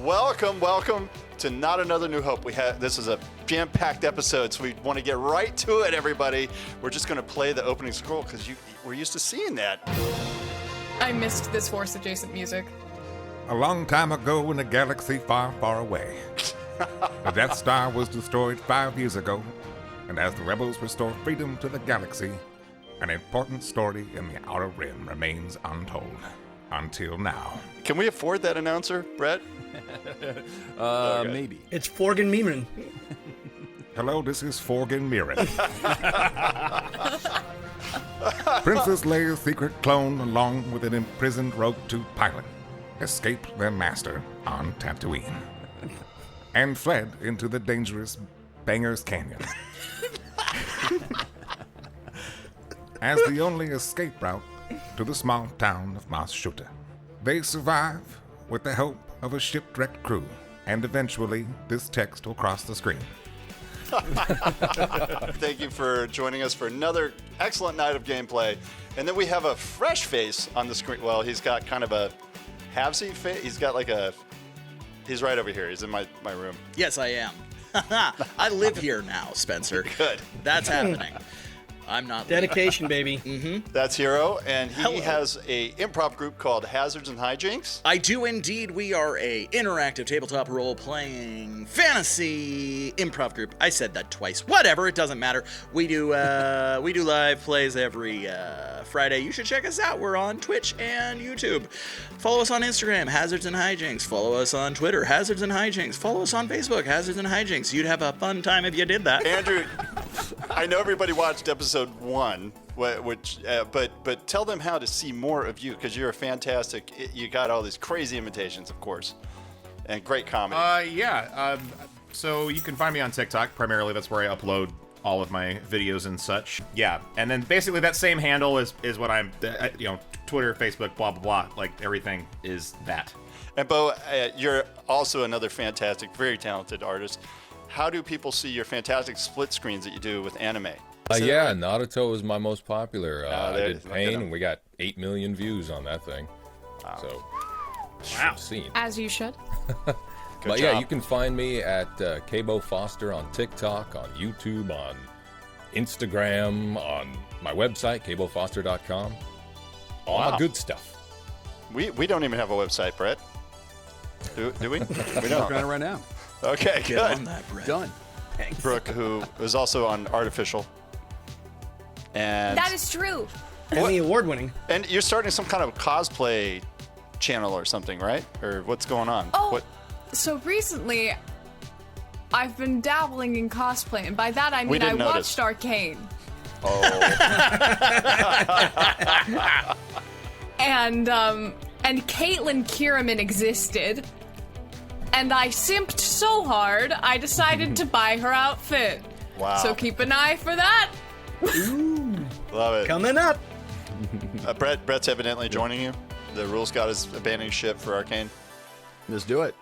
Welcome to Not Another New Hope. This is a jam-packed episode, so we want to get right to it, everybody. We're just going to play the opening scroll because we're used to seeing that. I missed this Force-adjacent music. A long time ago in a galaxy far, far away, the Death Star was destroyed 5 years ago, and as the rebels restore freedom to the galaxy, an important story in the Outer Rim remains untold. Until now. Can we afford that announcer, Brett? Okay. Maybe. It's Forgan Meeman. Hello, this is Forgan Mirren. Princess Leia's secret clone, along with an imprisoned Rogue 2 pilot, escaped their master on Tatooine and fled into the dangerous Banger's Canyon. As the only escape route to the small town of Mos Shuta. They survive with the help of a shipwrecked crew, and eventually this text will cross the screen. Thank you for joining us for another excellent night of gameplay. And then we have a fresh face on the screen. Well, he's got kind of a halvesy face. He's got like he's right over here. He's in my room. Yes, I am. I live here now, Spencer. Good. That's happening. I'm not Dedication, baby. Mm-hmm. That's Hero, and he Hello. has a improv group called Hazards and Hijinks. I do indeed. We are a interactive tabletop role-playing fantasy improv group. I said that twice. Whatever, it doesn't matter. We do live plays every Friday. You should check us out. We're on Twitch and YouTube. Follow us on Instagram, Hazards and Hijinks. Follow us on Twitter, Hazards and Hijinks. Follow us on Facebook, Hazards and Hijinks. You'd have a fun time if you did that. Andrew, I know everybody watched episode 1, but tell them how to see more of you, because you're a fantastic. You got all these crazy imitations, of course, and great comedy. So you can find me on TikTok primarily. That's where I upload all of my videos and such. Yeah, and then basically that same handle is what I'm, Twitter, Facebook, blah blah blah. Like everything is that. And Bo, you're also another fantastic, very talented artist. How do people see your fantastic split screens that you do with anime? Naruto is my most popular. I did look Pain, at and we got 8 million views on that thing. Wow. So, Wow. Seen. As you should. But yeah, you can find me at Cabo Foster on TikTok, on YouTube, on Instagram, on my website, cabofoster.com. All my good stuff. We don't even have a website, Brett. Do we? We don't. Working on it right now. Okay, Get good. on that, Brett. Done. Brooke, who is also on Artificial. And That is true. Emmy Award winning. And you're starting some kind of cosplay channel or something, right? Or what's going on? Oh, so recently, I've been dabbling in cosplay, and by that I mean I didn't notice. watched Arcane. Oh. And Caitlin Kierman existed, and I simped so hard, I decided to buy her outfit. Wow. So keep an eye for that. Love it. Coming up. Brett's evidently joining you. The Rules God is abandoning ship for Arcane. Let's do it.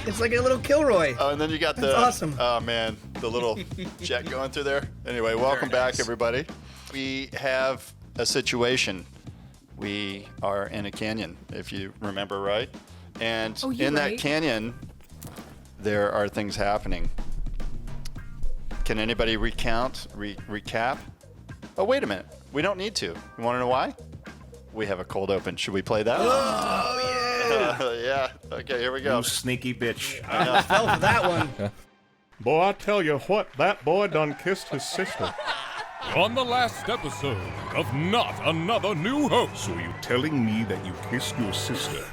It's like a little Kilroy. Oh, and then you got That's awesome. Oh man, the little jet going through there. Anyway, welcome back, nice. everybody. We have a situation. We are in a canyon, if you remember right. And Oh, you're in that right. canyon, there are things happening. Can anybody recap? Oh, wait a minute. We don't need to. You want to know why? We have a cold open. Should we play that? Oh, yeah. Yeah. Okay, here we go. You sneaky bitch. Fell for that one. Boy, I tell you what, that boy done kissed his sister. On the last episode of Not Another New Hope, So you telling me that you kissed your sister?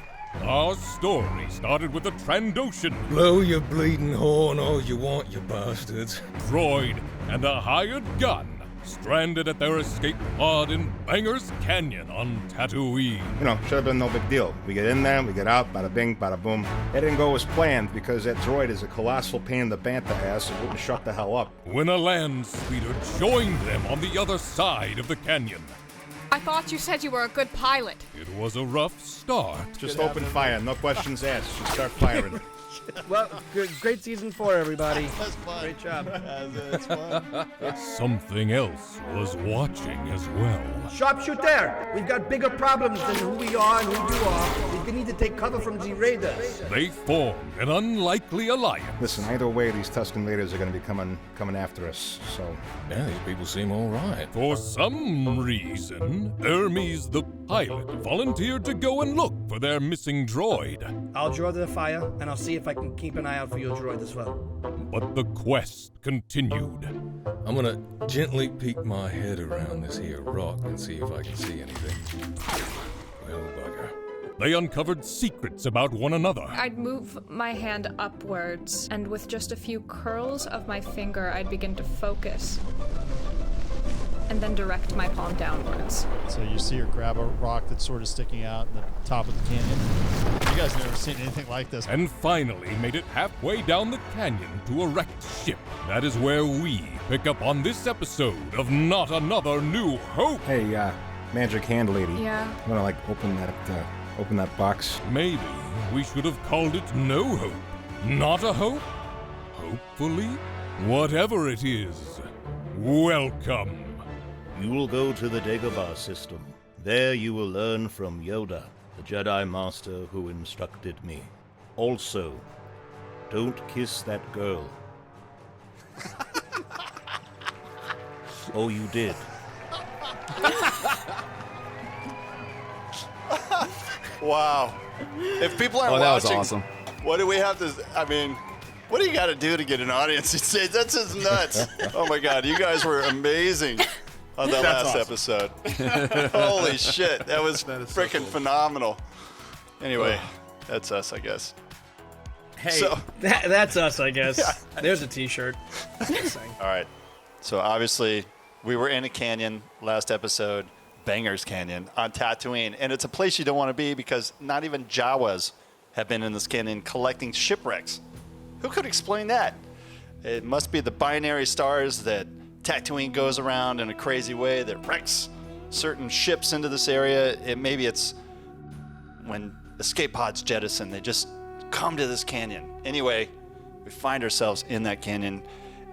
our story started with a Trandoshan Blow your bleeding horn all you want, you bastards. droid and a hired gun stranded at their escape pod in Banger's Canyon on Tatooine. You know, should have been no big deal. We get in there, we get out, bada bing, bada boom. It didn't go as planned because that droid is a colossal pain in the bantha ass and wouldn't shut the hell up. When a land speeder joined them on the other side of the canyon. I thought you said you were a good pilot. It was a rough start. Just open fire, no questions asked. Just start firing. Well, great season 4, everybody. That's fun. Great job. That's fun. Something else was watching as well. Sharpshooter! We've got bigger problems than who we are and who you are. We need to take cover from the Raiders. They formed an unlikely alliance. Listen, either way, these Tusken Raiders are going to be coming after us, so... Yeah, these people seem all right. For some reason, Hermes the pilot volunteered to go and look for their missing droid. I'll draw the fire, and I'll see if I can keep an eye out for your droid as well. But the quest continued. I'm gonna gently peek my head around this here rock and see if I can see anything. Well, bugger. They uncovered secrets about one another. I'd move my hand upwards, and with just a few curls of my finger, I'd begin to focus. And then direct my palm downwards. So you see her grab a rock that's sort of sticking out in the top of the canyon. You guys never seen anything like this. And finally made it halfway down the canyon to a wrecked ship. That is where we pick up on this episode of Not Another New Hope. Hey, magic hand lady. Yeah. You want to, like, open that box? Maybe we should have called it No Hope. Not a hope? Hopefully? Whatever it is, welcome. You will go to the Dagobah system. There you will learn from Yoda, the Jedi Master who instructed me. Also, don't kiss that girl. Oh, you did. Wow. If people aren't that was watching, awesome. what do we have to... I mean, what do you got to do to get an audience to say, that's just nuts? Oh, my God. You guys were amazing on that last episode. Holy shit. That was freaking phenomenal. Anyway, that's us, I guess. Hey, So- that's us, I guess. There's a t-shirt. All right. So obviously, we were in a canyon last episode, Banger's Canyon, on Tatooine. And it's a place you don't want to be because not even Jawas have been in this canyon collecting shipwrecks. Who could explain that? It must be the binary stars that Tatooine goes around in a crazy way that wrecks certain ships into this area. Maybe it's when escape pods jettison, they just come to this canyon. Anyway, we find ourselves in that canyon,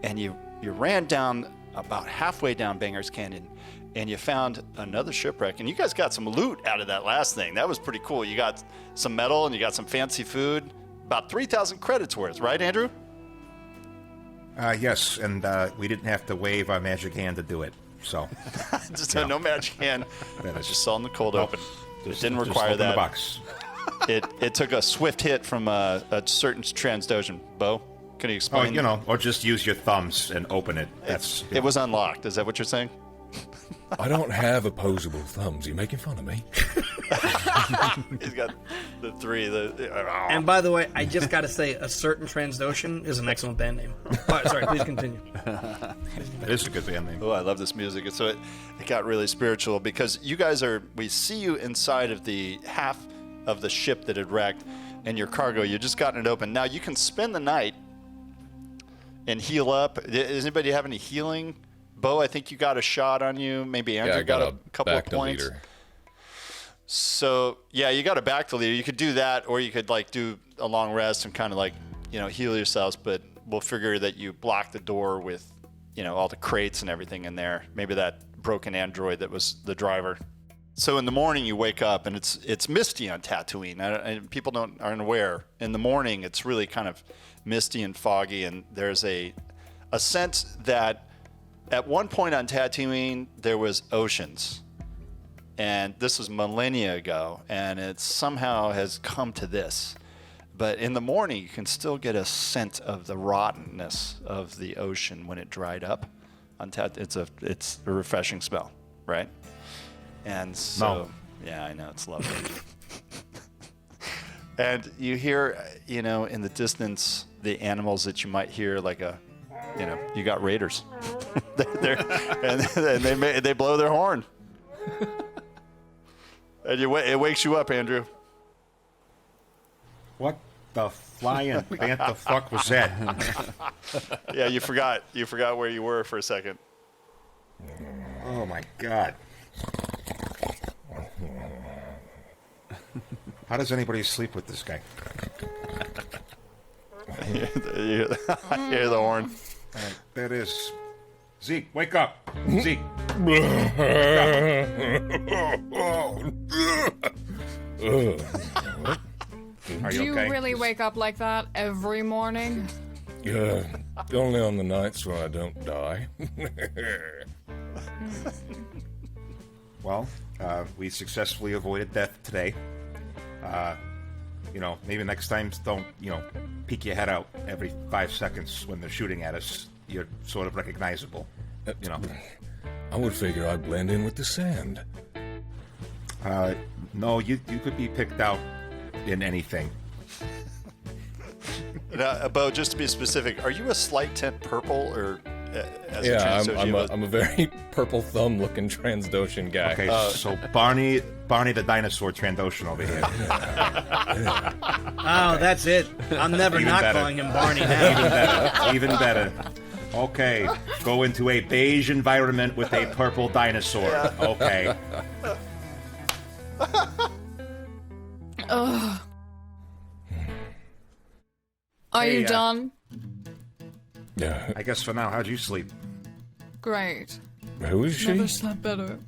and you ran down about halfway down Banger's Canyon, and you found another shipwreck. And you guys got some loot out of that last thing. That was pretty cool. You got some metal, and you got some fancy food. About 3,000 credits worth, right, Andrew? Yes, and we didn't have to wave our magic hand to do it, so... Just no magic hand. That is- Just saw in the cold open. It didn't Just require open that. the box. It took a swift hit from a certain Transdosion. Bo, can you explain? Or just use your thumbs and open it. That's It was unlocked. Is that what you're saying? I don't have opposable thumbs. Are you making fun of me? He's got the three. And by the way, I just got to say, a certain Transdotion is an excellent band name. Sorry, please continue. It is a good band name. Oh, I love this music. So it got really spiritual because you guys we see you inside of the half of the ship that had wrecked and your cargo. You just gotten it open. Now you can spend the night and heal up. Does anybody have any healing? Bo, I think you got a shot on you. Maybe Andrew I got a couple of back to points. leader. So yeah, you got a back to leader. You could do that, or you could like do a long rest and kind of like heal yourselves. But we'll figure that you block the door with all the crates and everything in there. Maybe that broken android that was the driver. So in the morning you wake up and it's misty on Tatooine. And people aren't aware. In the morning it's really kind of misty and foggy, and there's a sense that at one point on Tatooine there was oceans. And this was millennia ago, and it somehow has come to this. But in the morning, you can still get a scent of the rottenness of the ocean when it dried up. It's a refreshing smell, right? And so, yeah, I know, it's lovely. And you hear, in the distance, the animals that you might hear, like you got raiders. and they blow their horn. And it wakes you up, Andrew. What the flying the fuck was that? Yeah, you forgot where you were for a second. Oh my god. How does anybody sleep with this guy? You hear the horn. That is... Zeek, wake up! Zeek! Are Do you you okay? really wake up like that every morning? Yeah, only on the nights when I don't die. Well, we successfully avoided death today. Maybe next time don't, peek your head out every 5 seconds when they're shooting at us. You're sort of recognizable, I would figure I'd blend in with the sand. No, you could be picked out in anything. Bo, just to be specific, are you a slight tint purple or as Yeah, a Trans-Doshi? I'm a very purple thumb looking Trans-Doshan guy. Okay, so Barney the dinosaur Trandoshan over here. Oh, that's it. I'm never Even not better. calling him Barney now. Even better. Okay, go into a beige environment with a purple dinosaur. Okay. Ugh. Are you done? Yeah. I guess for now, how'd you sleep? Great. Who is she? Never slept better.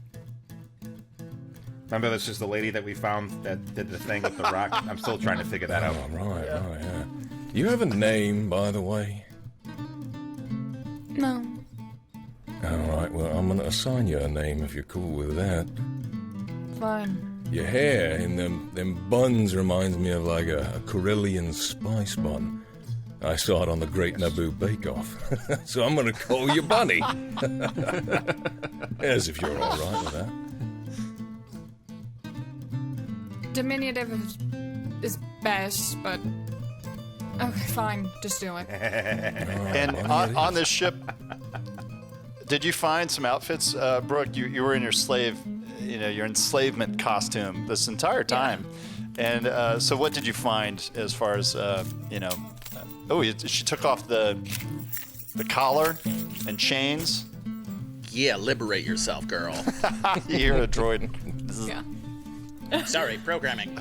Remember, this is the lady that we found that did the thing with the rock? I'm still trying to figure that out. Oh, right, yeah. You have a name, by the way? No. Alright, well, I'm gonna assign you a name if you're cool with that. Fine. Your hair in them buns reminds me of like a Corellian spice bun. I saw it on the Great Naboo Bake Off. So I'm gonna call you Bunny. As if you're alright with that. Diminutive is best, but... Okay, fine. Just do it. And on this ship, did you find some outfits, Brooke? You were in your your enslavement costume this entire time. And so what did you find as far as, she took off the collar and chains. Yeah, liberate yourself, girl. You hear a droid. Yeah. Sorry, programming.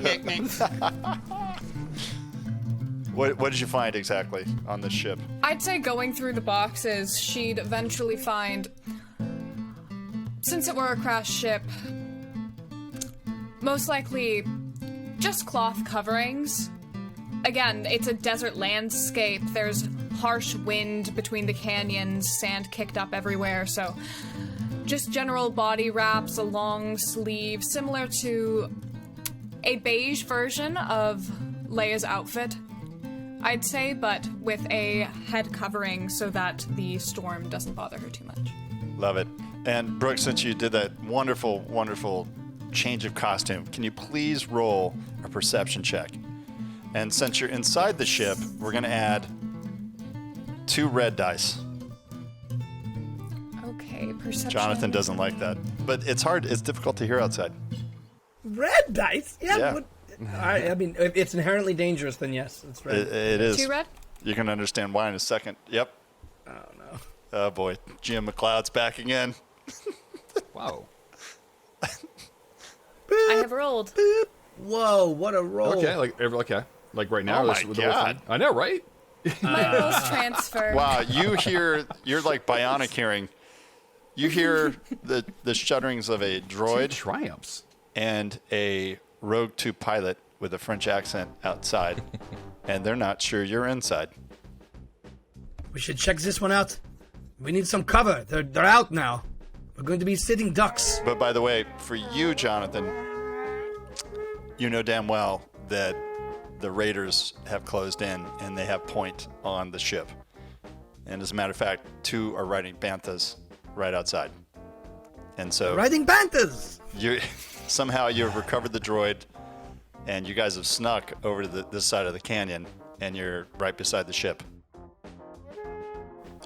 What did you find exactly on this ship? I'd say going through the boxes, she'd eventually find, since it were a crashed ship, most likely just cloth coverings. Again, it's a desert landscape. There's harsh wind between the canyons, sand kicked up everywhere, so just general body wraps, a long sleeve, similar to a beige version of Leia's outfit, I'd say, but with a head covering so that the storm doesn't bother her too much. Love it. And Brooke, since you did that wonderful, wonderful change of costume, can you please roll a perception check? And since you're inside the ship, we're going to add 2 red dice. Okay, perception. Jonathan doesn't like that. But it's hard. It's difficult to hear outside. Red dice? Yeah. But, I mean, if it's inherently dangerous, then yes, it's red. It is. 2 red? You can understand why in a second. Yep. Oh, no. Oh, boy. Jim McLeod's back again. Wow. I have rolled. Whoa, what a roll. Okay, like right now. Oh, my the whole God. thing. I know, right? My rolls transfer. Wow, you're like bionic hearing. You hear the shudderings of a droid Triumphs. and a Rogue 2 pilot with a French accent outside, and they're not sure you're inside. We should check this one out. We need some cover. They're out now. We're going to be sitting ducks. But by the way, for you, Jonathan, you know damn well that the Raiders have closed in and they have point on the ship. And as a matter of fact, 2 are riding banthas right outside. And so Riding banthas! Somehow you've recovered the droid, and you guys have snuck over to this side of the canyon, and you're right beside the ship.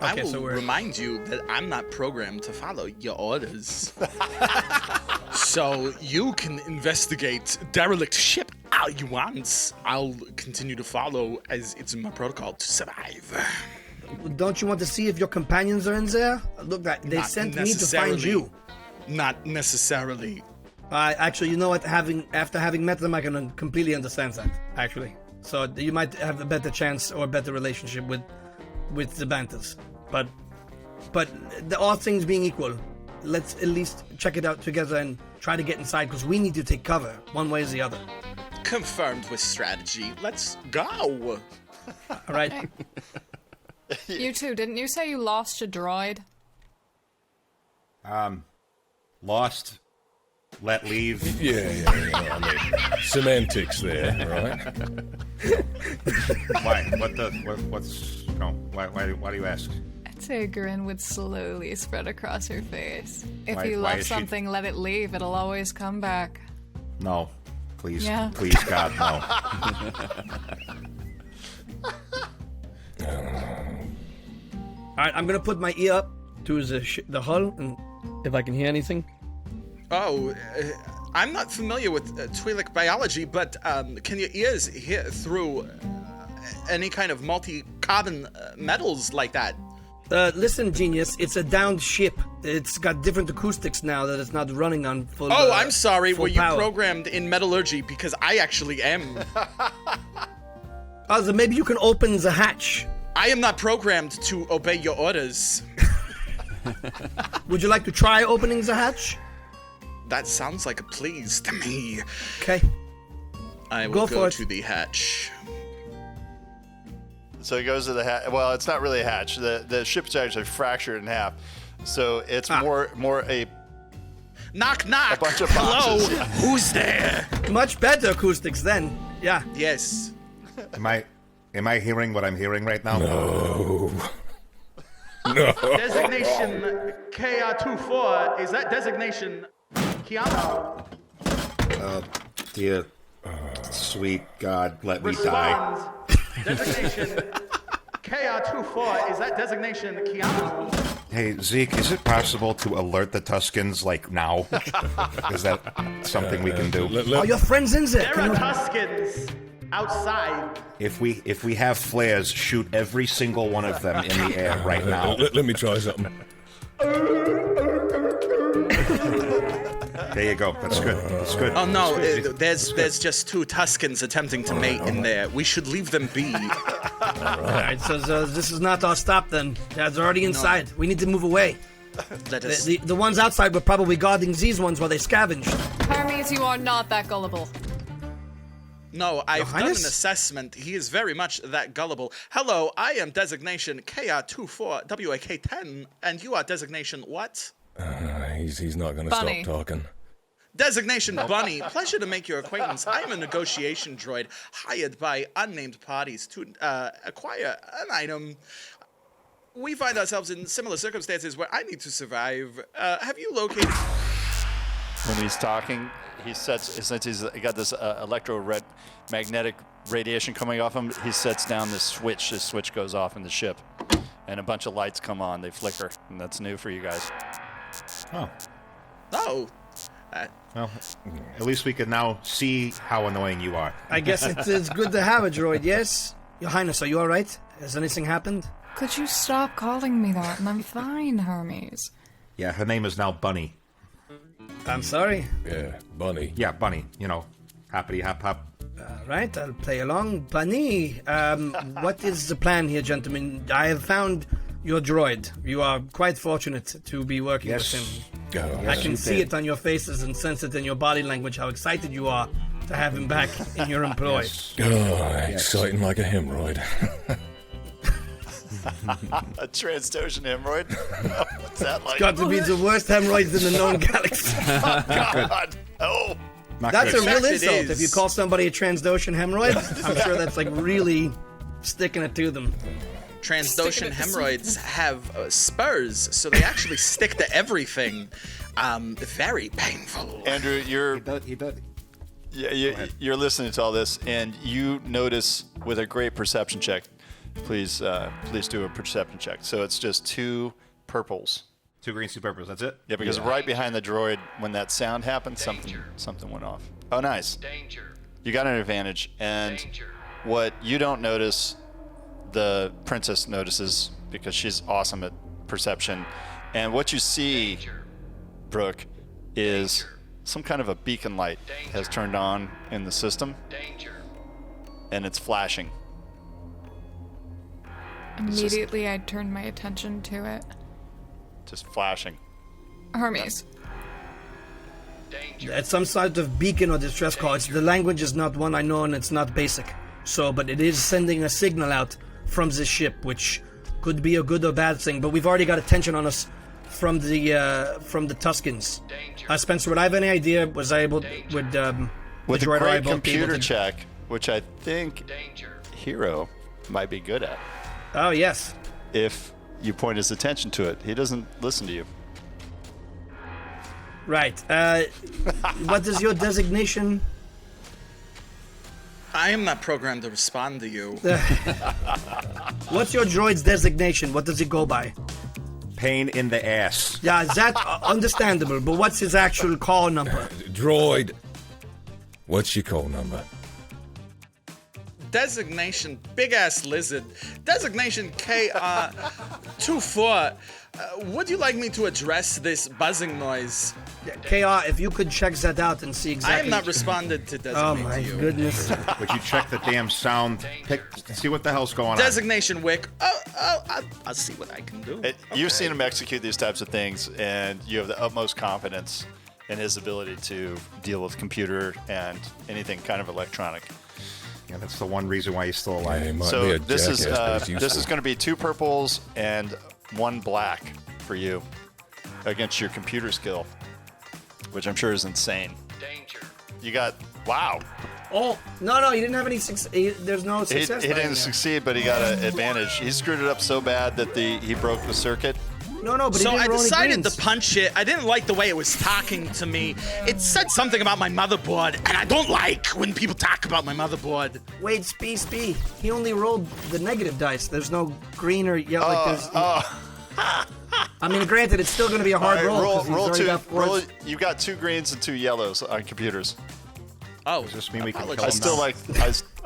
I Okay, will so we're... remind you that I'm not programmed to follow your orders. So you can investigate derelict ship all you want. I'll continue to follow as it's in my protocol to survive. Don't you want to see if your companions are in there? Look, they Not sent me to find necessarily. you. Not necessarily. Actually, you know what? After having met them, I can completely understand that. Actually, so you might have a better chance or a better relationship with the Banters. But all things being equal, let's at least check it out together and try to get inside because we need to take cover one way or the other. Confirmed with strategy. Let's go. All right. You too, didn't you say you lost your droid? Lost. Let leave. Yeah. I mean, semantics there, right? Why? What's no? Why do you ask? I'd say a grin would slowly spread across her face. If Why- you why love is she- something, let it leave. It'll always come back. No, please, Yeah. please, God, no. All right, I'm gonna put my ear up to the hull and if I can hear anything. Oh, I'm not familiar with Tw'lick biology, but can your ears hear through any kind of multi-carbon metals like that? Listen, genius, it's a downed ship. It's got different acoustics now that it's not running on full. Oh, I'm sorry. full Were you power. programmed in metallurgy? Because I actually am. Oh, so maybe you can open the hatch. I am not programmed to obey your orders. Would you like to try opening the hatch? That sounds like a please to me. Okay. I will Go for go it. to the hatch. So he goes to the hatch. Well, it's not really a hatch. The ship's actually fractured in half. So it's more a Knock, knock. A bunch of Hello. boxes, yeah. Who's there? Much better acoustics then. Yeah. Yes. Am I hearing what I'm hearing right now? No. Designation KR24. Is that designation Keanu? Dear, sweet God, let me die. Respond. Designation KR24. Is that designation Keanu? Hey, Zeke, is it possible to alert the Tuskens, like, now? Is that something we can do? Are your friends in there? There are Tuskens outside. If we have flares, shoot every single one of them in the air right now. Let me try something. There you go. That's good. That's good. Oh no, That's good. there's just two Tuskens attempting to mate in there. We should leave them be. All right, so this is not our stop then. They're already inside. We need to move away. Let us. The ones outside were probably guarding these ones while they scavenged. Hermes, you are not that gullible. No, I've done an Highness? assessment. He is very much that gullible. Hello, I am designation KR24WAK10, and you are designation what? He's not going to Bunny. stop talking. Designation Bunny. Pleasure to make your acquaintance. I am a negotiation droid hired by unnamed parties to acquire an item. We find ourselves in similar circumstances where I need to survive. Have you located... when he's talking, he sets, since he's got this magnetic radiation coming off him, he sets down this switch. This switch goes off in the ship, and a bunch of lights come on. They flicker, and that's new for you guys. Oh. Oh. Well, at least we can now see how annoying you are. I guess it's good to have a droid, yes? Your Highness, are you alright? Has anything happened? Could you stop calling me that? And I'm fine, Hermes. Yeah, her name is now Bunny. I'm sorry. Yeah, Bunny. Yeah, Bunny. You know, happity hop hop. Alright, I'll play along. Bunny, what is the plan here, gentlemen? I have found your droid. You are quite fortunate to be working with him. I can see it on your faces and sense it in your body language how excited you are to have him back in your employ. Exciting like a hemorrhoid. A transdotion hemorrhoid? What's that like? Got to be the worst hemorrhoids in the known galaxy. Oh, God. Oh. That's good. a real In fact, it insult. is. If you call somebody a transdotion hemorrhoid, I'm sure that's like really sticking it to them. Transdotion hemorrhoids have spurs, so they actually stick to everything. Very painful. Andrew, you're He did. you're listening to all this, and you notice with a great perception check please do a perception check. So it's just 2 purples. 2 greens, 2 purples. That's it? Yeah, because right behind the droid, when that sound happened, something went off. Oh, nice. Danger. You got an advantage. And Danger. what you don't notice, the princess notices because she's awesome at perception. And what you see, Brooke, is some kind of a beacon light has turned on in the system. Danger. And it's flashing. Immediately, I turned my attention to it. Just flashing. Hermes. It's some sort of beacon or distress call. The language is not one I know, and it's not basic. So, but it is sending a signal out from this ship, which could be a good or bad thing. But we've already got attention on us from the Tuskens. Spencer, would I have any idea? Was I able with a great computer check, which I think Hero might be good at. Oh yes. If you point his attention to it, he doesn't listen to you. Right. What is your designation? I am not programmed to respond to you. What's your droid's designation? What does he go by? Pain in the ass. Yeah, that's understandable, but what's his actual call number? Droid. What's your call number? Designation big ass lizard. Designation KR24. Would you like me to address this buzzing noise? Yeah, KR, if you could check that out and see exactly. I have not responded to designate. Oh my goodness. Would you check the damn sound? See what the hell's going on. Designation Wick. I'll see what I can do. You've seen him execute these types of things, and you have the utmost confidence in his ability to deal with computer and anything kind of electronic. Yeah, that's the one reason why he's still alive. Yeah, So this is going to be 2 purples and 1 black for you against your computer skill, which I'm sure is insane. Danger. You got wow. Oh no, he didn't have any success. There's no success. He didn't succeed, but he got an advantage. He screwed it up so bad that he broke the circuit. No, but so he didn't I roll any decided greens. to punch it. I didn't like the way it was talking to me. It said something about my motherboard, and I don't like when people talk about my motherboard. Wait, Spee. He only rolled the negative dice. There's no green or yellow. I mean, granted, it's still going to be a hard roll. Roll 2. You got 2 greens and 2 yellows on computers. Oh, does this mean we can kill him? I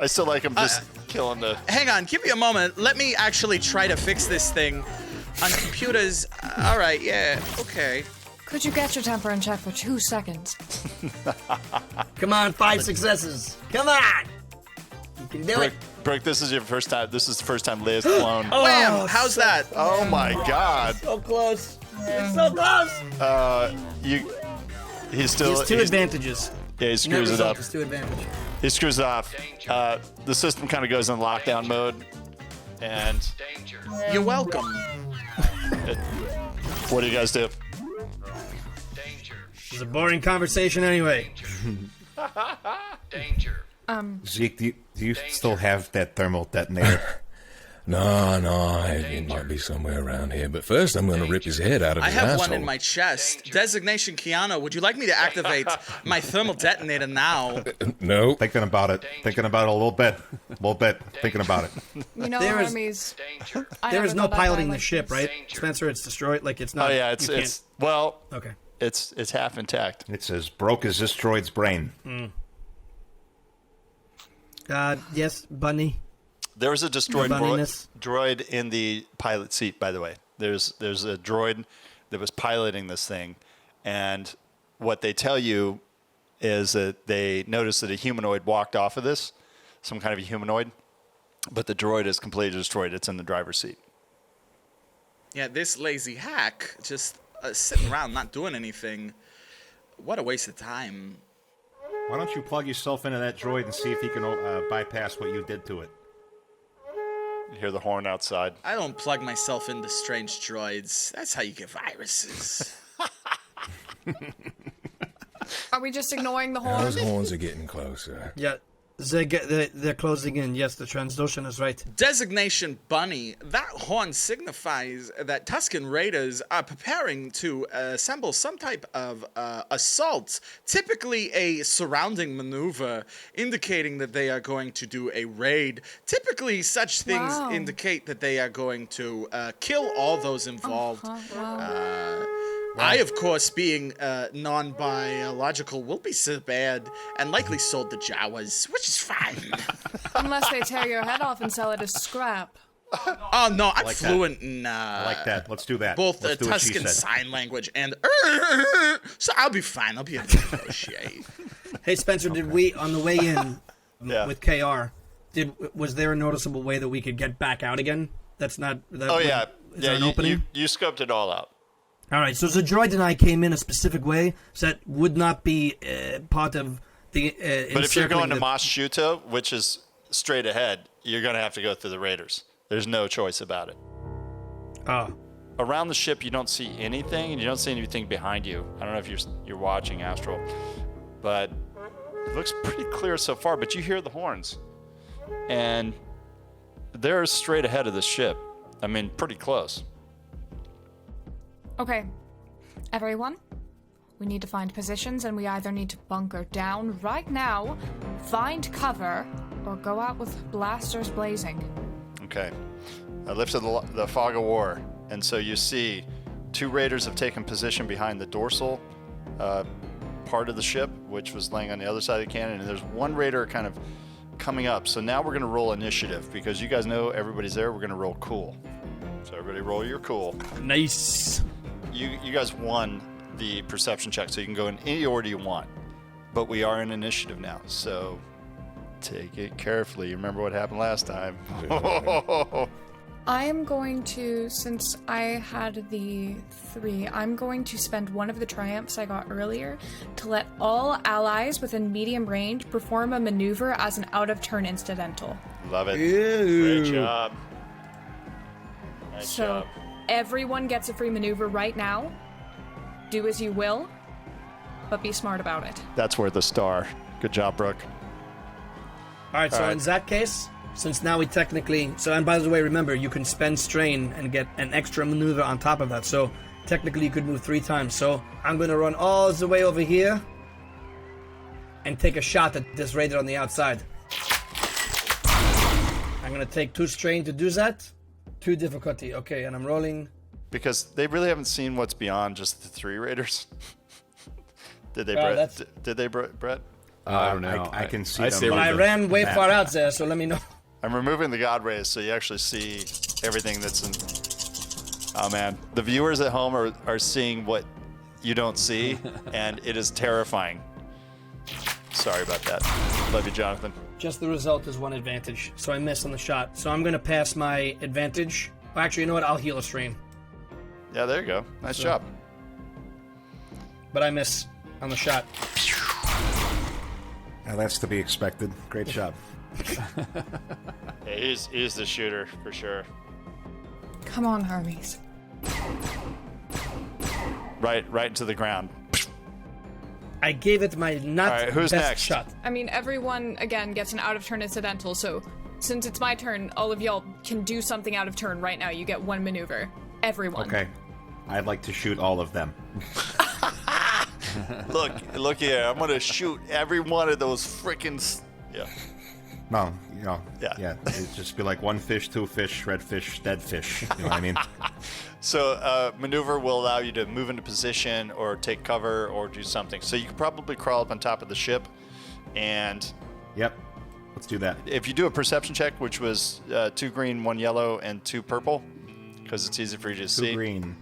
still like him just killing the. Hang on, give me a moment. Let me actually try to fix this thing on computers. All right, yeah, okay. Could you get your temper in check for 2 seconds? Come on, 5 successes. Come on. You can do it. Brooke, this is your first time. This is the first time Leia's flown. Wham! How's that? Oh my God! So close. It's so close. He's still. He has 2 advantages. Yeah, he screws it up. 2 advantage. He screws it off. The system kind of goes in lockdown mode, and you're welcome. What do you guys do? It's a boring conversation anyway. Danger. Zeke, do you still have that thermal detonator? No, it might be somewhere around here. But first, I'm going to rip his head out of his asshole. I have one in my chest. Designation Keanu, would you like me to activate my thermal detonator now? No. Thinking about it a little bit. Thinking about it. You know, Hermes. There is no piloting the ship, right? Spencer, it's destroyed. Like, it's not. Oh yeah, it's well. Okay. It's half intact. It's as broke as this droid's brain. Yes, Bunny. There was a destroyed droid in the pilot seat, by the way. There's a droid that was piloting this thing, and what they tell you is that they noticed that a humanoid walked off of this, some kind of a humanoid, but the droid is completely destroyed. It's in the driver's seat. Yeah, this lazy hack just sitting around not doing anything. What a waste of time. Why don't you plug yourself into that droid and see if he can bypass what you did to it? You hear the horn outside. I don't plug myself into strange droids. That's how you get viruses. Are we just ignoring the horn? Those horns are getting closer. Yeah. They're closing in. Yes, the Transdotion is right. Designation Bunny. That horn signifies that Tusken Raiders are preparing to assemble some type of assault, typically a surrounding maneuver, indicating that they are going to do a raid. Typically, such things indicate that they are going to kill all those involved. I, of course, being non-biological, will be so bad and likely sold to Jawas, which is fine. Unless they tear your head off and sell it as scrap. Oh, no, I'm like fluent in I like that. Let's do that. both Let's do what she Tusken said. Sign Language and so I'll be fine. I'll be able to negotiate. Hey, Spencer, did we, on the way in Yeah. with KR, was there a noticeable way that we could get back out again? That's not... That Yeah. Is there an opening? You scoped it all out. All right, so the droid and I came in a specific way, so that would not be part of the... But if you're going to the- Mos Shuto, which is straight ahead, you're going to have to go through the Raiders. There's no choice about it. Oh. Around the ship, you don't see anything, and you don't see anything behind you. I don't know if you're watching Astral, but it looks pretty clear so far. But you hear the horns, and they're straight ahead of the ship. I mean, pretty close. Okay, everyone, we need to find positions, and we either need to bunker down right now, find cover, or go out with blasters blazing. Okay. I lifted the fog of war, and so you see 2 Raiders have taken position behind the dorsal part of the ship, which was laying on the other side of the cannon, and there's 1 Raider kind of coming up. So now we're going to roll initiative, because you guys know everybody's there. We're going to roll cool. So everybody roll your cool. Nice. You guys won the perception check, so you can go in any order you want. But we are in initiative now, so take it carefully. You remember what happened last time. I am going to, since I had the 3, I'm going to spend one of the triumphs I got earlier to let all allies within medium range perform a maneuver as an out-of-turn incidental. Love it. Ew. Great job. Nice So job. everyone gets a free maneuver right now. Do as you will, but be smart about it. That's worth a star. Good job, Brooke. All right, so All right. in that case, since now we technically... So, and by the way, remember, you can spend strain and get an extra maneuver on top of that. So, technically, you could move 3 times. So, I'm going to run all the way over here and take a shot at this raider on the outside. I'm going to take 2 strain to do that. 2 difficulty. Okay, and I'm rolling... Because they really haven't seen what's beyond just the 3 Raiders. Did they, Well, Brett? that's- Did they, Brett? I don't know. I can see I them. say But we I go ran way back. far out there, so let me know. I'm removing the God rays so you actually see everything that's in... Oh, man. The viewers at home are seeing what you don't see, and it is terrifying. Sorry about that. Love you, Jonathan. Just the result is 1 advantage, so I miss on the shot. So I'm going to pass my advantage. Well, actually, you know what? I'll heal a strain. Yeah, there you go. Nice job. But I miss on the shot. Now that's to be expected. Great job. Yeah, he's the shooter, for sure. Come on, Hermes. Right into the ground. I gave it my not All right, who's best next? shot. I mean, everyone, again, gets an out-of-turn incidental, so since it's my turn, all of y'all can do something out of turn right now. You get 1 maneuver. Everyone. Okay. I'd like to shoot all of them. Look here. I'm going to shoot every one of those frickin'... Yeah. No, Yeah. It'd just be like 1 fish, 2 fish, red fish, dead fish. You know what I mean? So maneuver will allow you to move into position or take cover or do something. So you could probably crawl up on top of the ship, and Yep. Let's do that. if you do a perception check, which was 2 green, 1 yellow, and 2 purple, because it's easy for you to 2 see. green,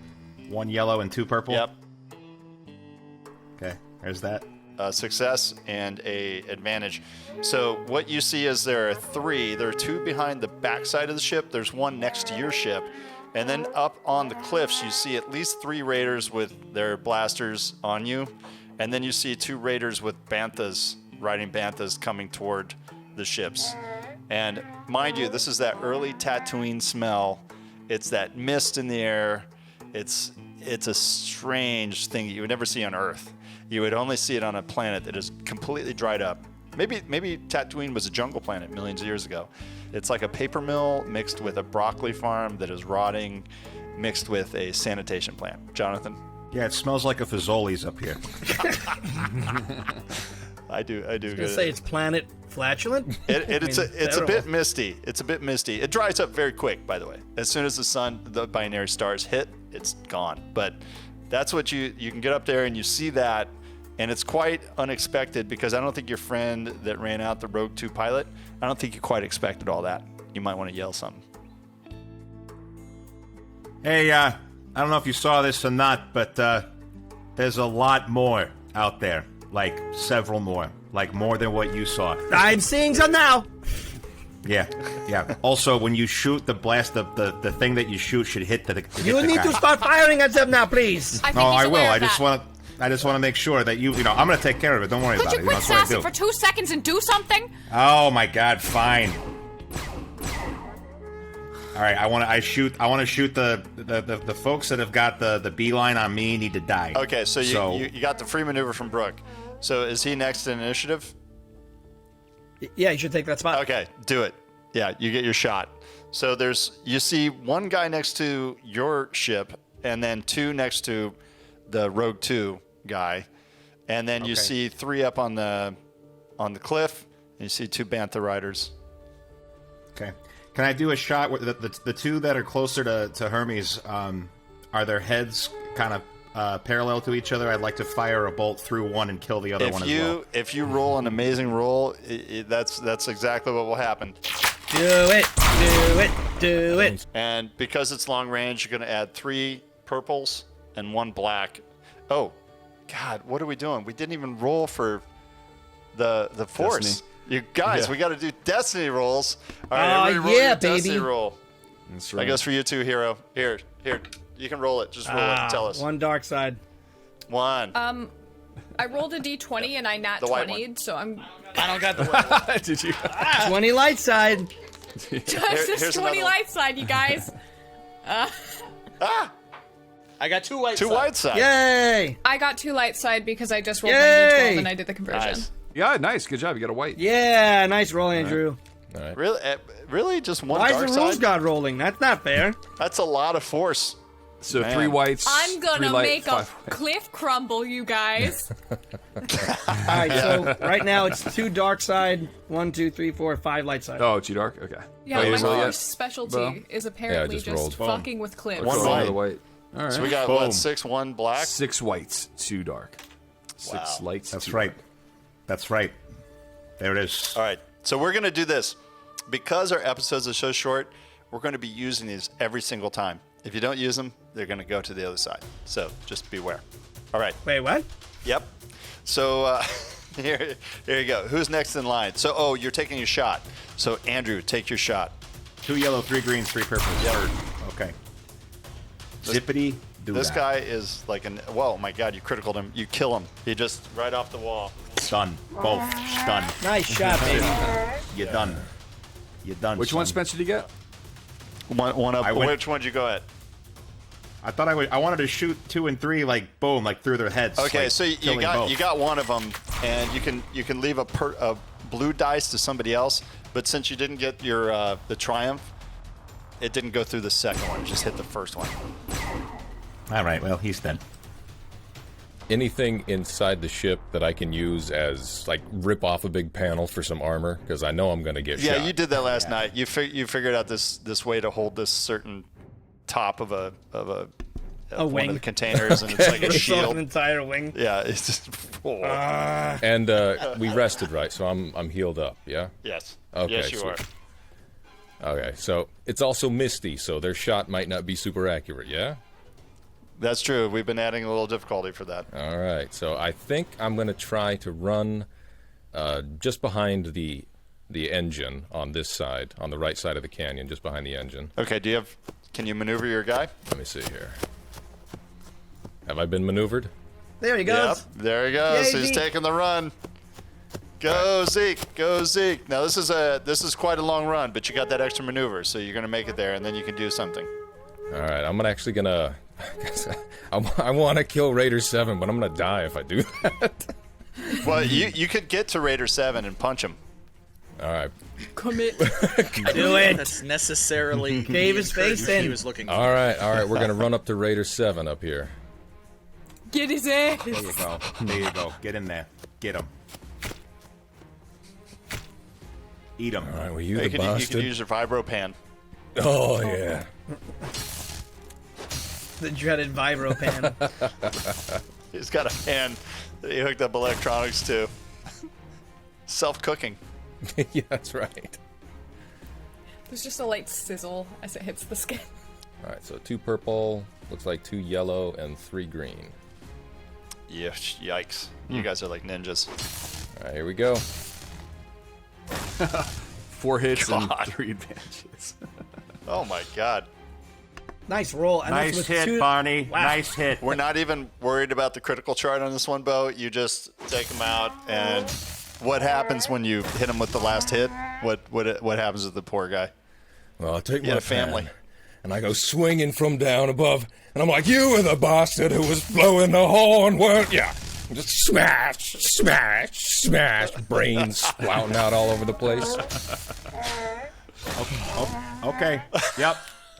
1 yellow, and 2 purple. Yep. Okay. There's that. Success and a advantage. So what you see is there are 3. There are 2 behind the backside of the ship. There's 1 next to your ship. And then up on the cliffs, you see at least 3 Raiders with their blasters on you. And then you see 2 Raiders with banthas, riding banthas coming toward the ships. And mind you, this is that early Tatooine smell. It's that mist in the air. It's a strange thing that you would never see on Earth. You would only see it on a planet that is completely dried up Maybe Tatooine was a jungle planet millions of years ago. It's like a paper mill mixed with a broccoli farm that is rotting, mixed with a sanitation plant. Jonathan? Yeah, it smells like a Fazoli's up here. I do. I was gonna say it's planet flatulent. It's a bit misty. It's a bit misty. It dries up very quick, by the way. As soon as the binary stars hit, it's gone. But that's what you can get up there and you see that, and it's quite unexpected because I don't think your friend that ran out the Rogue 2 pilot, I don't think you quite expected all that. You might want to yell something. Hey, I don't know if you saw this or not, but there's a lot more out there. Like, several more. Like, more than what you saw. I'm seeing some now! Yeah. Also, when you shoot the blast, the thing that you shoot should hit the You hit the need guy. to start firing at them now, please! I will. I just want to make sure that you know, I'm going to take care of it. Don't worry about it. Could you quit That's what I sassing do. for 2 seconds and do something? Oh my God! Fine. All right. I want to shoot the folks that have got the beeline on me need to die. Okay, so you got the free maneuver from Brooke. So is he next in initiative? Yeah, you should take that spot. Okay, do it. Yeah, you get your shot. So you see one guy next to your ship, and then 2 next to the Rogue 2 guy, and then you see 3 up on the cliff, and you see 2 Bantha riders. Okay. Can I do a shot with the 2 that are closer to Hermes? Are their heads kind of parallel to each other? I'd like to fire a bolt through one and kill the other one as well. If you roll an amazing roll, that's exactly what will happen. Do it. And because it's long range, you're going to add 3 purples and 1 black. Oh, God, what are we doing? We didn't even roll for the Force. Destiny. You guys, we got to do Destiny rolls. All right, everybody roll your Destiny roll. That's right. That goes for you too, Hero. Here. You can roll it. Just roll it and tell us. 1 dark side. 1. I rolled a d20 and I nat The white 20'd, so I'm... I don't got the one. Did you? 20 light side. Just 20 light side, you guys. I got 2 white 2 white side. Yay! I got 2 light side because I just rolled my Yay! d12 and I did the conversion. Nice. Yeah, nice. Good job. You got a white. Yeah, nice roll, Andrew. All right. Really? Just 1 Why dark is the rules side? god rolling? That's not fair. That's a lot of Force. So Man. 3 whites. I'm 3 gonna light, make a 5 white. cliff crumble, you guys. Alright, so right now it's 2 dark side, 1, 2, 3, 4, 5 light side. Oh, too dark. Okay. Yeah, Oh, you my didn't roll yet? first specialty Well. is apparently just just rolled. fucking with cliffs. One Roll white. another white. All right. So we got, Boom. what, 6, 1 black? 6 whites, 2 dark. 6 lights. That's 2 right. dark. That's right. There it is. All right. So we're going to do this. Because our episodes are so short, we're going to be using these every single time. If you don't use them, they're going to go to the other side. So just beware. All right. Wait, what? Yep. So here you go. Who's next in line? So, you're taking your shot. So, Andrew, take your shot. 2 yellow, 3 greens, 3 purples. Yep. Okay. Zippity do This that. guy is like whoa, my God, you criticaled him. You kill him. He just right off the wall. Done. Both. Done. Nice shot, baby. You're done. You're done. Which son. one, Spencer, did you get? One up. I went- Which one did you go at? I thought I wanted to shoot 2 and 3 like boom, like through their heads. Okay, like, so you killing got both. one of them, and you can leave a blue dice to somebody else. But since you didn't get your the triumph, it didn't go through the second one. It just hit the first one. All right. Well, he's dead. Anything inside the ship that I can use as, like, rip off a big panel for some armor? Because I know I'm going to get Yeah, shot. you did that last night. You figured out this way to hold this certain top of one wing. of the containers, and it's like a It's shield. an entire wing. Yeah, it's just. And we rested, right? So I'm healed up, yeah? Yes. Okay, Yes, you sweet. are. Okay, so it's also misty, so their shot might not be super accurate, yeah? That's true. We've been adding a little difficulty for that. All right, so I think I'm going to try to run just behind the engine on this side, on the right side of the canyon, just behind the engine. Okay. Can you maneuver your guy? Let me see here. Have I been maneuvered? There he goes. Yep. There he goes. Yay, He's Zeke. taking the run. Go Zeke. Go Zeke. Now this is quite a long run, but you got that extra maneuver, so you're gonna make it there, and then you can do something. All right, I'm actually gonna. I want to kill Raider 7, but I'm gonna die if I do that. Well, you could get to Raider 7 and punch him. All right. Commit. Do it. That's necessarily Cave his face in. he was looking for. All right. We're gonna run up to Raider 7 up here. Get his ass. There you go. There you go. Get in there. Get him. Eat him. All right. Were you You the could bastard? use your vibro pan. Oh yeah. The dreaded vibro pan. He's got a pan that he hooked up electronics to. Self-cooking. Yeah, that's right. There's just a light sizzle as it hits the skin. All right. So 2 purple, looks like 2 yellow, and 3 green. Yeah, yikes. You guys are like ninjas. All right. Here we go. 4 hits and God. 3 advantages. Oh my god. Nice roll. And Nice with hit, 2 Barney. Wow. Nice hit. We're not even worried about the critical chart on this one, Bo. You just take him out, and what happens when you hit him with the last hit? What happens with the poor guy? Well, I take He my had a family. pan, and I go swinging from down above, and I'm like, "You were the bastard who was blowing the horn, weren't you?" Just smash, smash, smash, brains splouting out all over the place. Okay. Yep.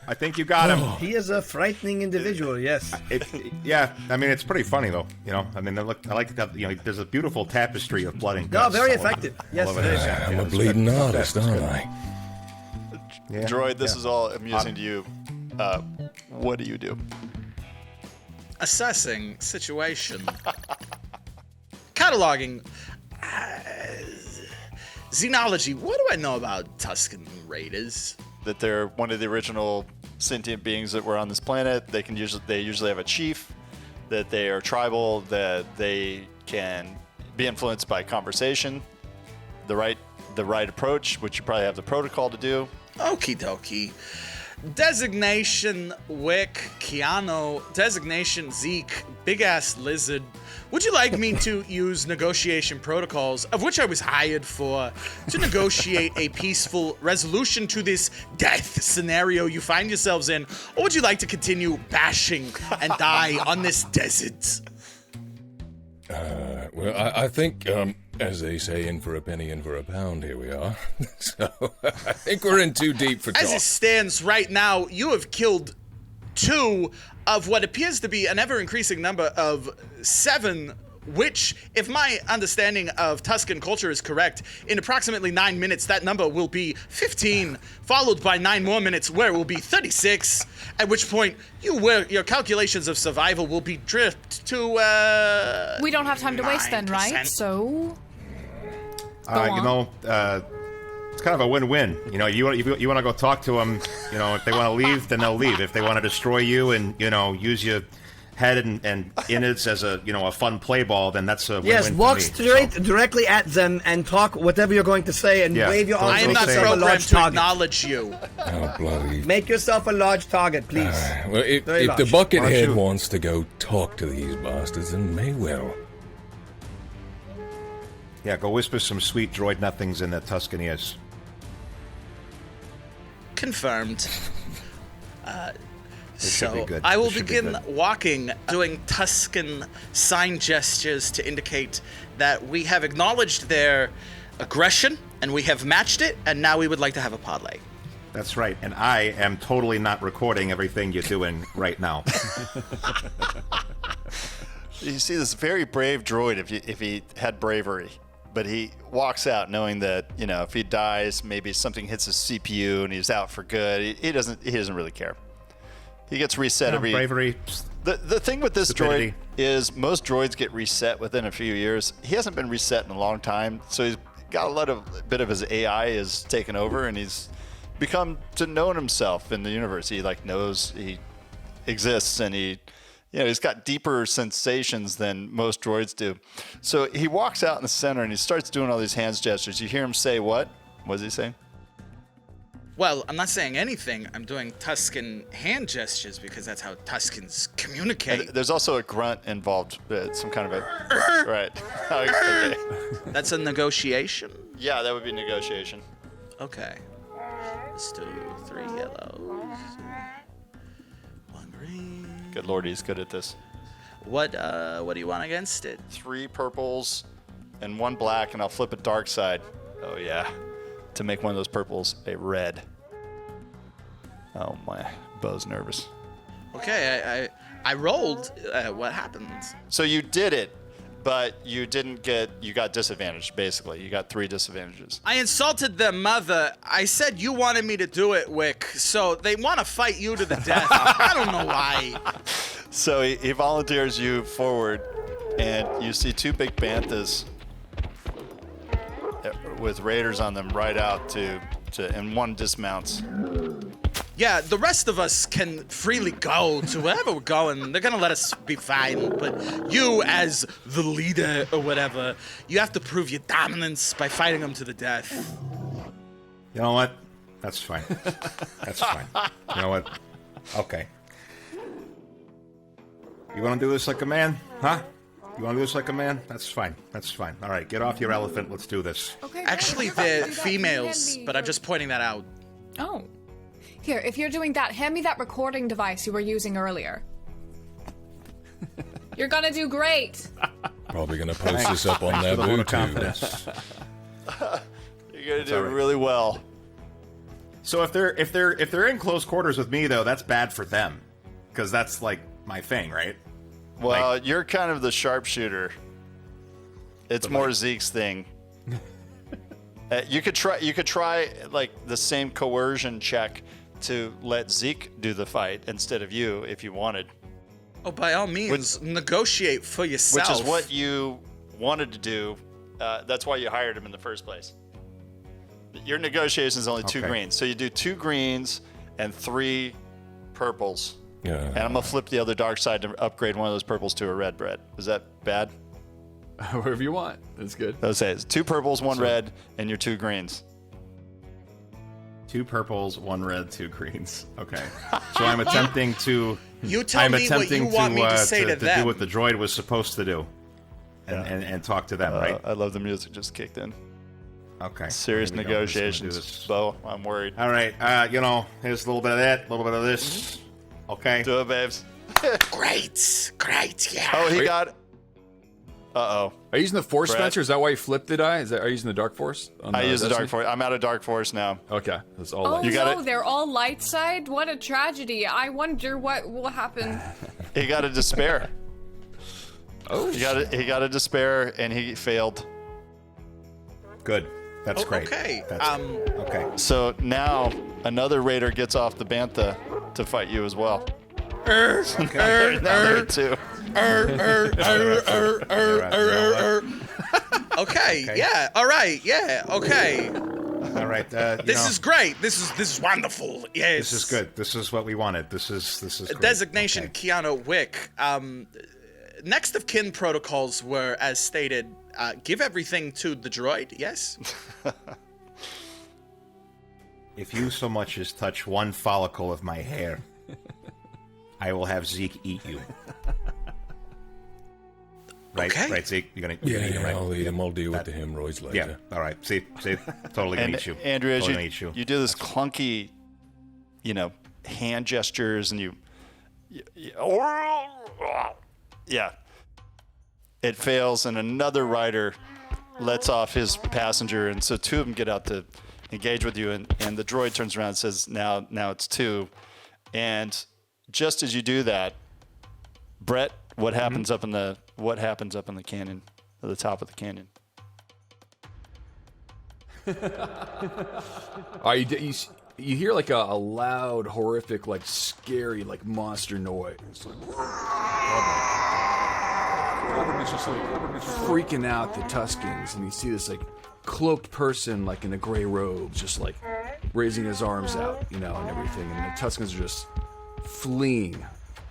I think you got him. He is a frightening individual, yes. Yeah, I mean, it's pretty funny, though. You know, I mean, I like that, you know, there's a beautiful tapestry of blood and No, guts. very all over- effective. Yes, all over very this. effective. I'm a it's bleeding good. artist, It's aren't good. I? Yeah. Droid, this Yeah. is all amusing to you. What do you do? Assessing situation. Cataloging. Xenology. What do I know about Tusken Raiders? That they're one of the original sentient beings that were on this planet. They usually have a chief. That they are tribal. That they can be influenced by conversation, the right approach, which you probably have the protocol to do. Okie dokie. Designation Wick, Keanu. Designation Zeek, big ass lizard. Would you like me to use negotiation protocols, of which I was hired for, to negotiate a peaceful resolution to this death scenario you find yourselves in? Or would you like to continue bashing and die on this desert? Well, I think, as they say, in for a penny, in for a pound, here we are. So, I think we're in too deep for talk. As it stands right now, you have killed 2 of what appears to be an ever-increasing number of 7, which, if my understanding of Tusken culture is correct, in approximately 9 minutes, that number will be 15, followed by 9 more minutes, where it will be 36, at which point your calculations of survival will be drift to, We don't have time to waste then, right? 9%. So, You on. know, it's kind of a win-win. You know, you want to go talk to them. You know, if they want to leave, then they'll leave. If they want to destroy you and, you know, use your head and innards as a, you know, a fun play ball, then that's a win-win Yes, for walk me. straight directly at them and talk whatever you're going to say and Yeah. wave your Don't arms. I am Make not yourself a programmed large to target. acknowledge you. Oh, bloody. Make yourself a large target, please. Well, if Very the large. bucket Why don't head you- wants to go talk to these bastards, then may well. Yeah, go whisper some sweet droid nothings in their Tusken ears. Confirmed. should be good. I will It should be begin good. walking, doing Tusken sign gestures to indicate that we have acknowledged their aggression and we have matched it, and now we would like to have a parlay. That's right, and I am totally not recording everything you're doing right now. You see this very brave droid if he had bravery, but he walks out knowing that, you know, if he dies, maybe something hits his CPU and he's out for good. He doesn't really care. He gets reset every. Bravery. The thing with this Stupidity. droid is most droids get reset within a few years. He hasn't been reset in a long time, so he's got a bit of his AI is taken over, and he's become to know himself in the universe. He knows he exists, and he's got deeper sensations than most droids do. So he walks out in the center and he starts doing all these hands gestures. You hear him say what? What does he say? Well, I'm not saying anything. I'm doing Tusken hand gestures because that's how Tuskens communicate. And there's also a grunt involved, some kind of a right. Okay. That's a negotiation? Yeah, that would be negotiation. Okay. Let's do 3 yellows. 1 green. Good lord, he's good at this. What do you want against it? 3 purples, and one black, and I'll flip it dark side. Oh, yeah. To make one of those purples a red. Oh, my bow's nervous. Okay, I rolled. What happens? So you did it, but you didn't get... You got disadvantaged, basically. You got 3 disadvantages. I insulted their mother. I said you wanted me to do it, Wick. So they want to fight you to the death. I don't know why. So he volunteers you forward, and you see 2 big banthas with raiders on them right out to and one dismounts. Yeah, the rest of us can freely go to wherever we're going. They're gonna let us be fine. But you, as the leader or whatever, you have to prove your dominance by fighting them to the death. You know what? That's fine. That's fine. You know what? Okay. You want to do this like a man? Huh? You want to do this like a man? That's fine. That's fine. All right, get off your elephant. Let's do this. Okay. Actually, they're females, but I'm just pointing that out. Oh. Here, if you're doing that, hand me that recording device you were using earlier. You're gonna do great. Probably gonna post this up on that YouTube. You're gonna do really well. So if they're in close quarters with me though, that's bad for them, because that's like my thing, right? Well, you're kind of the sharpshooter. It's more Zeke's thing. You could try like the same coercion check to let Zeke do the fight instead of you if you wanted. Oh, by all means, negotiate for yourself. Which is what you wanted to do. That's why you hired him in the first place. Your negotiation is only 2 greens. So you do 2 greens and 3 purples. Yeah. And I'm going to flip the other dark side to upgrade one of those purples to a red bread. Is that bad? Whatever you want. That's good. Let's say it's 2 purples, 1 red, and your 2 greens. 2 purples, 1 red, 2 greens. Okay. So I'm attempting to... You tell me what you want me to say to them. do what the droid was supposed to do. And talk to them, right? I love the music just kicked in. Okay. Serious negotiations. Bo, I'm worried. All right. Here's a little bit of that, a little bit of this. Okay. Do it, babes. Great, yeah. Oh, he got... Uh-oh. Are you using the Force, Brett? Spencer? Is that why you flipped the die? Are you using the Dark Force? I use the Dark Force. I'm out of Dark Force now. Okay. That's all Oh light. no, they're all light side? What a tragedy. I wonder what will happen. He got a despair. Oh, he got a despair, and he failed. Good. That's great. Okay. Okay. So now another raider gets off the bantha to fight you as well. So now there are 2. Okay. Yeah. All right. Yeah. Okay. All right. This is great. This is wonderful. Yes. This is good. This is what we wanted. This is great. Designation Keanu Wick. Next of kin protocols were, as stated, give everything to the droid. Yes. If you so much as touch 1 follicle of my hair, I will have Zeke eat you. Right, okay. Right, Zeke? You're gonna Yeah, eat him, right? I'll eat him. I'll deal with the hemorrhoids later. Yeah, all right. See, totally gonna eat you. Andrew, as totally eat you do this clunky, hand gestures, and yeah, it fails, and another rider lets off his passenger, and so 2 of them get out to engage with you, and the droid turns around and says, now it's 2, and just as you do that, Brett, what happens up in the canyon, at the top of the canyon? You hear like a loud, horrific, like scary, like monster noise. It's like, it's just like freaking out the Tuskens, and you see this like cloaked person, like in a gray robe, just like raising his arms out, and everything, and the Tuskens are just fleeing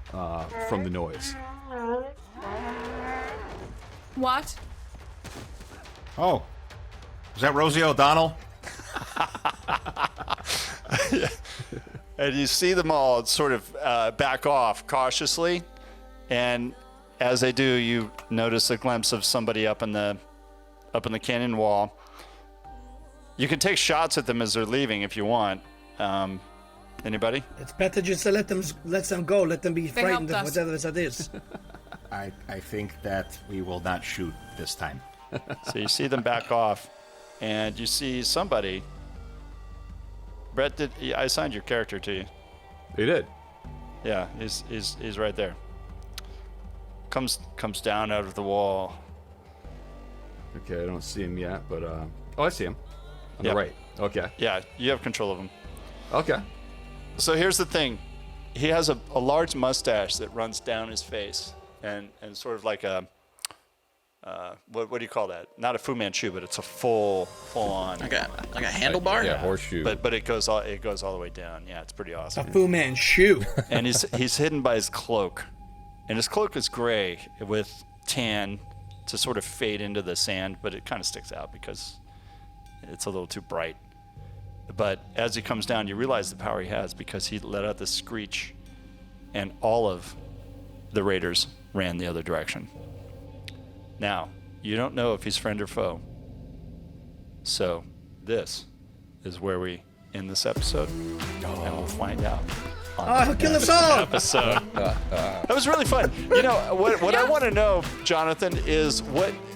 from the noise. What? Oh, is that Rosie O'Donnell? And you see them all sort of back off cautiously, and as they do, you notice a glimpse of somebody up in the canyon wall. You can take shots at them as they're leaving if you want. Anybody? It's better just to let them go. Let them be They frightened helped of us. whatever that is. I think that we will not shoot this time. So you see them back off, and you see somebody. Brett, I assigned your character to you. You did. Yeah, he's right there. Comes down out of the wall. Okay, I don't see him yet, but oh, I see him on the right. Okay. Yeah, you have control of him. Okay. So here's the thing. He has a large mustache that runs down his face, and sort of like a what do you call that? Not a Fu Manchu, but it's a full on like a handlebar. Yeah, horseshoe. But it goes all the way down. Yeah, it's pretty awesome. A Fu Manchu. And he's hidden by his cloak, and his cloak is gray with tan to sort of fade into the sand, but it kind of sticks out because it's a little too bright. But as he comes down, you realize the power he has because he let out this screech, and all of the raiders ran the other direction. Now, you don't know if he's friend or foe. So this is where we end this episode, and we'll find out. Oh, kill us all! Episode. That was really fun. You know what I want to know, Jonathan, is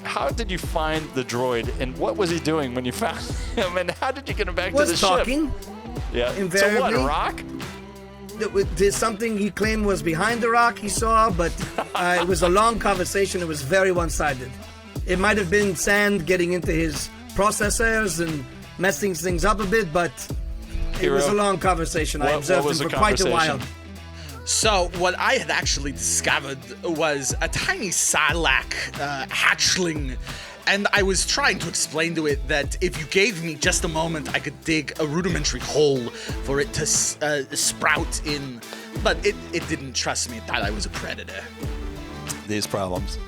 how did you find the droid, and what was he doing when you found him, and how did you get him back to the talking. ship? Yeah. Invariably. So what? A rock? There's something he claimed was behind the rock he saw, but it was a long conversation. It was very one-sided. It might have been sand getting into his processors and messing things up a bit, but it was a long conversation. I observed him for quite a while. So what I had actually discovered was a tiny Sarlacc hatchling, and I was trying to explain to it that if you gave me just a moment, I could dig a rudimentary hole for it to sprout in, but it didn't trust me. It thought I was a predator. These problems.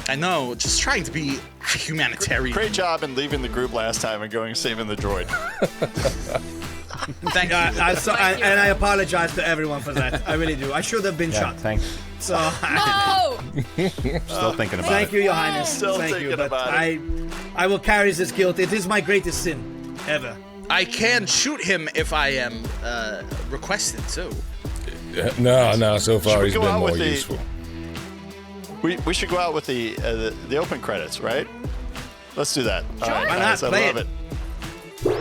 I know, just trying to be humanitarian. Great job in leaving the group last time and going saving the droid. Thank you. And I apologize to everyone for that. I really do. I should have been shot. Thanks. So No! Still thinking about thank it. you, Your Highness. Still Thank you. thinking But about I will carry this guilt. It is my greatest sin ever. I can shoot him if I am requested to. No. So far Should we he's go been out more with the- useful. We should go out with the open credits, right? Let's do that. All right, Why not? guys, I Play love it. it.